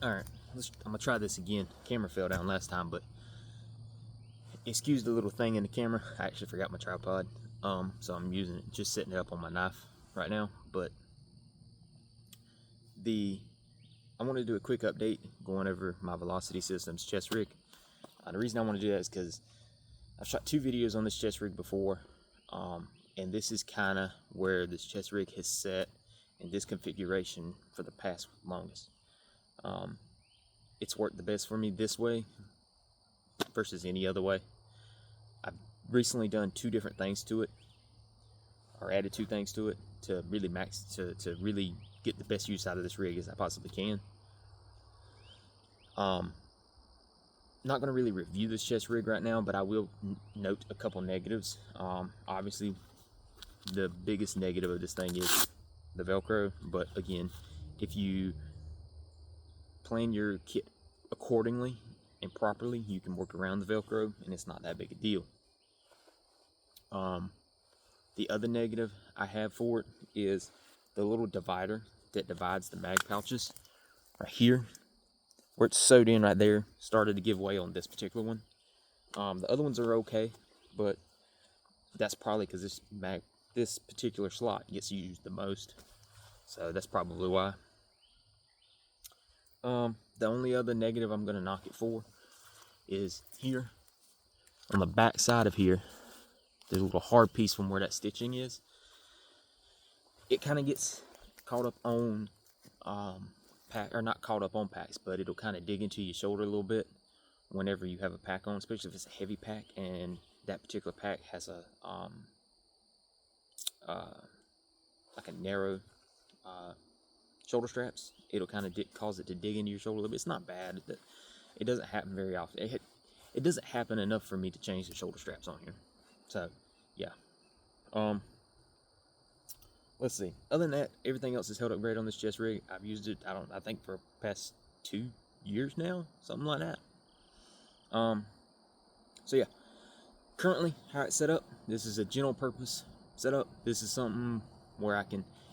Alright, I'm gonna try this again. Camera fell down last time, but excuse the little thing in the camera. I actually forgot my tripod. So I'm using it, just setting it up on my knife right now. But I want to do a quick update going over my Velocity Systems chest rig. The reason I want to do that is because I've shot 2 videos on this chest rig before, and this is kind of where this chest rig has set in this configuration for the past longest. It's worked the best for me this way versus any other way. I've recently done 2 different things to it, or added 2 things to it to really to really get the best use out of this rig as I possibly can. Not going to really review this chest rig right now, but I will note a couple negatives. Obviously, the biggest negative of this thing is the Velcro, but again, if you plan your kit accordingly and properly, you can work around the Velcro, and it's not that big a deal. The other negative I have for it is the little divider that divides the mag pouches right here, where it's sewed in right there, started to give way on this particular one. The other ones are okay, but that's probably because this particular slot gets used the most, so that's probably why. The only other negative I'm going to knock it for is here on the back side of here. There's a little hard piece from where that stitching is. It kind of gets caught up on pack, or not caught up on packs, but it'll kind of dig into your shoulder a little bit whenever you have a pack on, especially if it's a heavy pack and that particular pack has a like a narrow shoulder straps. It'll kind of cause it to dig into your shoulder a little bit. It's not bad. It doesn't happen very often. It doesn't happen enough for me to change the shoulder straps on here. So yeah. Let's see. Other than that, everything else is held up great on this chest rig. I've used it, I think for the past 2 years now, something like that. So yeah, currently how it's set up, this is a general purpose setup. This is something where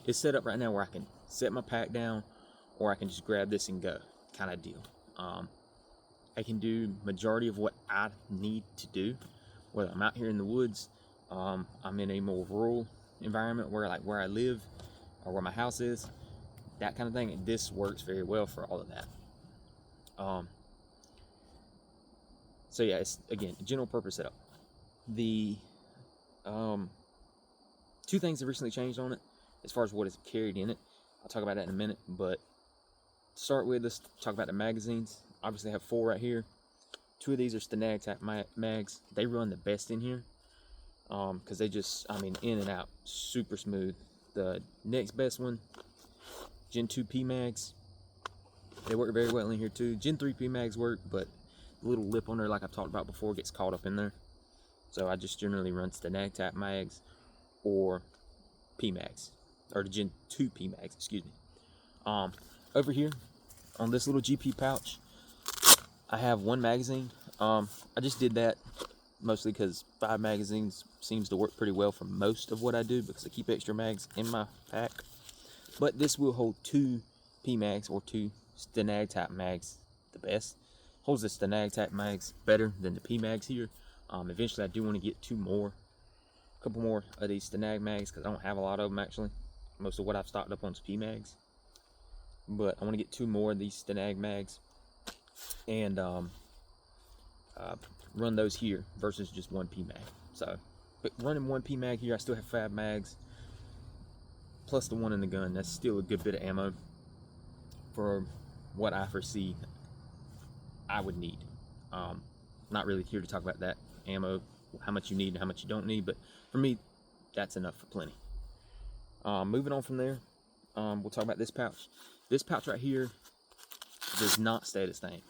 it's set up right now where I can set my pack down, or I can just grab this and go, kind of deal. I can do majority of what I need to do, whether I'm out here in the woods, I'm in a more rural environment where I live, or where my house is, that kind of thing. And this works very well for all of that. So yeah, it's again a general purpose setup. The 2 things that recently changed on it as far as what is carried in it, I'll talk about that in a minute. But to start with, let's talk about the magazines. Obviously I have 4 right here. 2 of these are STANAG mags. They run the best in here, because they just, in and out, super smooth. The next best one, Gen 2 P mags, they work very well in here too. Gen 3 P mags work, but the little lip on there, like I've talked about before, gets caught up in there. So I just generally run STANAG mags or P mags, or the Gen 2 P mags, excuse me. Over here on this little GP pouch, I have 1 magazine. I just did that mostly because 5 magazines seems to work pretty well for most of what I do, because I keep extra mags in my pack. But this will hold 2 P mags or 2 STANAG mags the best. Holds the STANAG mags better than the P mags here. Eventually I do want to get a couple more of these STANAG mags, because I don't have a lot of them actually. Most of what I've stocked up on is P mags, but I want to get 2 more of these STANAG mags and run those here versus just 1 P mag. So, but running 1 P mag here, I still have 5 mags plus the 1 in the gun. That's still a good bit of ammo for what I foresee I would need. Not really here to talk about that ammo, how much you need and how much you don't need, but for me, that's enough for plenty. Moving on from there, we'll talk about this pouch. This pouch right here does not stay the same.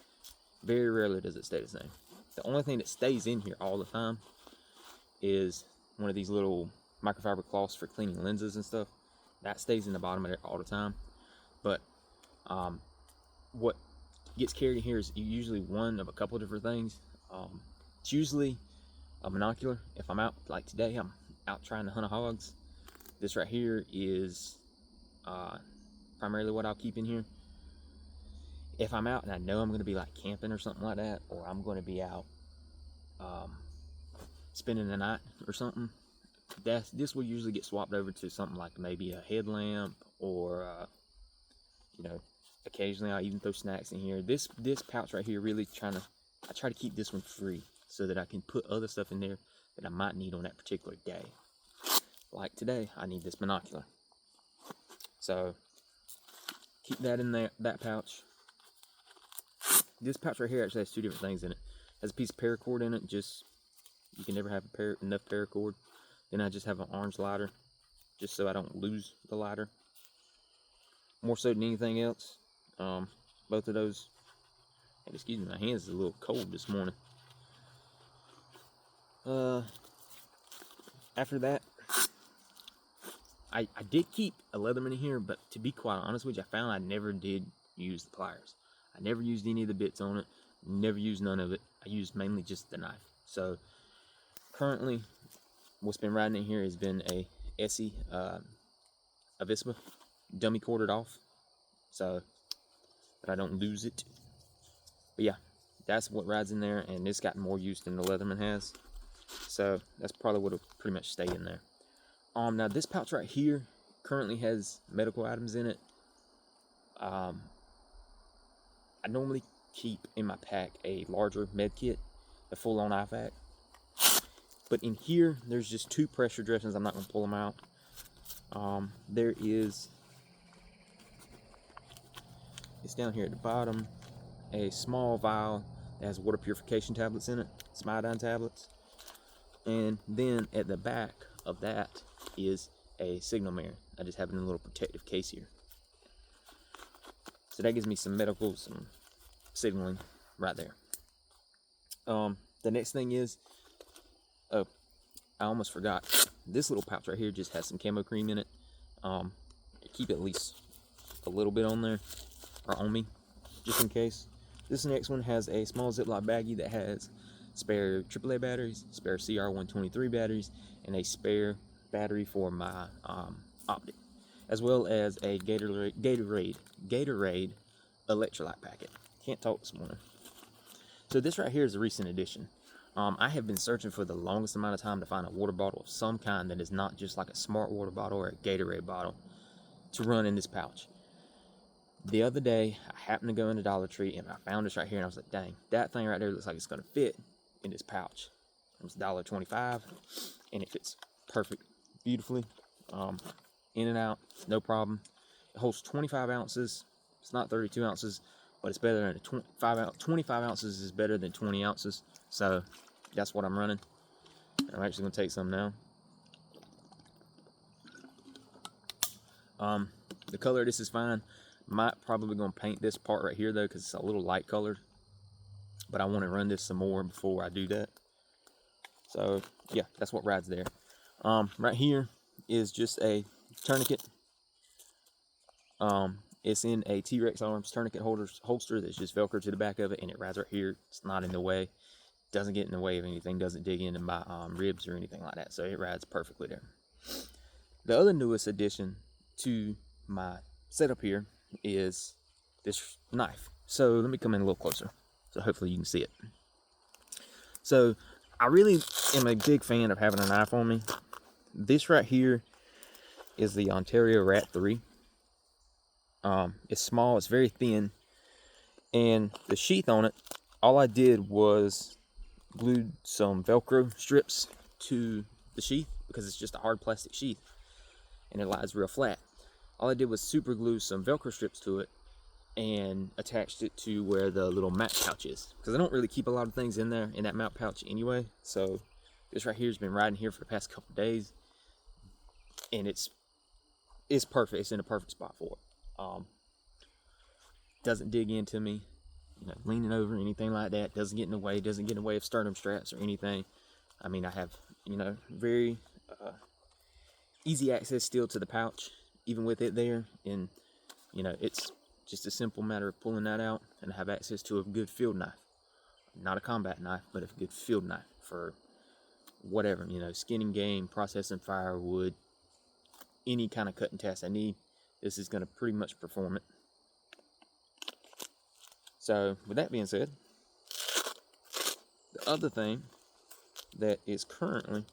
Very rarely does it stay the same. The only thing that stays in here all the time is one of these little microfiber cloths for cleaning lenses and stuff. That stays in the bottom of there all the time. But what gets carried in here is usually one of a couple of different things. It's usually a binocular. If I'm out, like today, I'm out trying to hunt hogs. This right here is primarily what I'll keep in here. if I'm out and I know I'm going to be like camping or something like that, or I'm going to be out spending the night or something, this will usually get swapped over to something like maybe a headlamp, or you know, occasionally I'll even throw snacks in here. This pouch right here, really I try to keep this one free so that I can put other stuff in there that I might need on that particular day. Like today, I need this binocular. So keep that in there, that pouch. This pouch right here actually has two different things in it. It has a piece of paracord in it, just, you can never have enough paracord. Then I just have an orange lighter, just so I don't lose the lighter. More so than anything else. Both of those, and excuse me, my hands is a little cold this morning. After that, I did keep a Leatherman in here, but to be quite honest with you, I found I never did use the pliers. I never used any of the bits on it, never used none of it. I used mainly just the knife. So currently, what's been riding in here has been a Essie Avispa, dummy corded off, so that I don't lose it. But yeah, that's what rides in there, and it's got more use than the Leatherman has. So that's probably what will pretty much stay in there. Now this pouch right here currently has medical items in it. I normally keep in my pack a larger med kit, a full-on IVAC. But in here, there's just 2 pressure dressings. I'm not going to pull them out. There is, it's down here at the bottom, a small vial that has water purification tablets in it, some iodine tablets. And then at the back of that is a signal mirror. I just have it in a little protective case here. So that gives me some medical, some signaling right there. The next thing is, oh, I almost forgot. This little pouch right here just has some camo cream in it. Keep at least a little bit on there, or on me, just in case. This next one has a small Ziploc baggie that has spare AAA batteries, spare CR123 batteries, and a spare battery for my optic, as well as a Gatorade electrolyte packet. Can't talk this morning. So this right here is a recent addition. I have been searching for the longest amount of time to find a water bottle of some kind that is not just like a Smart water bottle or a Gatorade bottle to run in this pouch. The other day, I happened to go into Dollar Tree and I found this right here, and I was like, dang, that thing right there looks like it's going to fit in this pouch. It was $1.25, and it fits perfect, beautifully, in and out, no problem. It holds 25 ounces. It's not 32 ounces, but it's better than 25 ounces is better than 20 ounces. So that's what I'm running. I'm actually going to take some now. The color of this is fine. Might probably going to paint this part right here though, because it's a little light colored. But I want to run this some more before I do that. So yeah, that's what rides there. Right here is just a tourniquet. It's in a T-Rex Arms tourniquet holster that's just Velcro to the back of it, and it rides right here. It's not in the way. Doesn't get in the way of anything. Doesn't dig into my ribs or anything like that. So it rides perfectly there. The other newest addition to my setup here is this knife. So let me come in a little closer, so hopefully you can see it. So I really am a big fan of having a knife on me. This right here is the Ontario Rat 3. It's small, it's very thin, and the sheath on it, all I did was glued some Velcro strips to the sheath because it's just a hard plastic sheath and it lies real flat. All I did was super glue some Velcro strips to it and attached it to where the little mount pouch is, because I don't really keep a lot of things in there in that mount pouch anyway. So this right here has been riding here for the past couple days, and it's perfect. It's in a perfect spot for it. Doesn't dig into me, leaning over, anything like that. Doesn't get in the way. Doesn't get in the way of sternum straps or anything. I mean, I have very easy access still to the pouch, even with it there, and it's just a simple matter of pulling that out, and I have access to a good field knife. Not a combat knife, but a good field knife for whatever, skinning game, processing firewood, any kind of cutting task I need. This is going to pretty much perform it. So with that being said, the other thing that is currently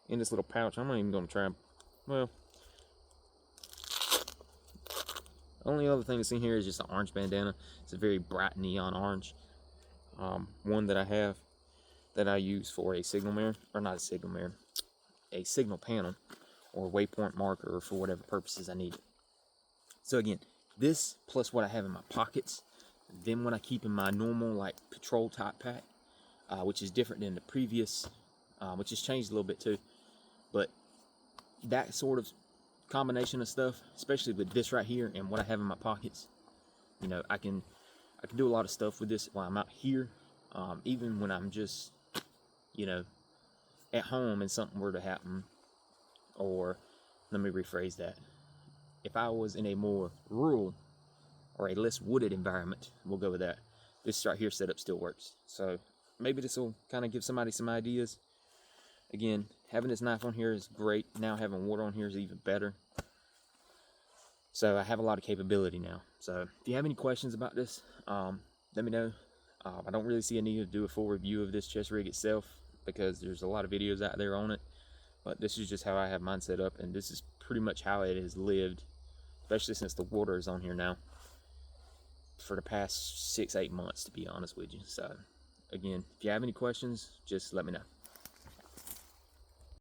in this little pouch, I'm not even going to try, well, only other thing that's in here is just an orange bandana. It's a very bright neon orange. One that I have that I use for a signal mirror, or not a signal mirror, a signal panel or waypoint marker, or for whatever purposes I need it. So again, this plus what I have in my pockets, then what I keep in my normal like patrol type pack, which is different than the previous, which has changed a little bit too. But that sort of combination of stuff, especially with this right here and what I have in my pockets, you know, I can do a lot of stuff with this while I'm out here, even when I'm just, you know, at home and something were to happen. Or let me rephrase that, if I was in a more rural or a less wooded environment, we'll go with that, this right here setup still works. So maybe this will kind of give somebody some ideas. Again, having this knife on here is great. Now having water on here is even better. So I have a lot of capability now. So if you have any questions about this, let me know. I don't really see a need to do a full review of this chest rig itself, because there's a lot of videos out there on it. But this is just how I have mine set up, and this is pretty much how it has lived, especially since the water is on here now, for the past 6-8 months, to be honest with you. So again, if you have any questions, just let me know.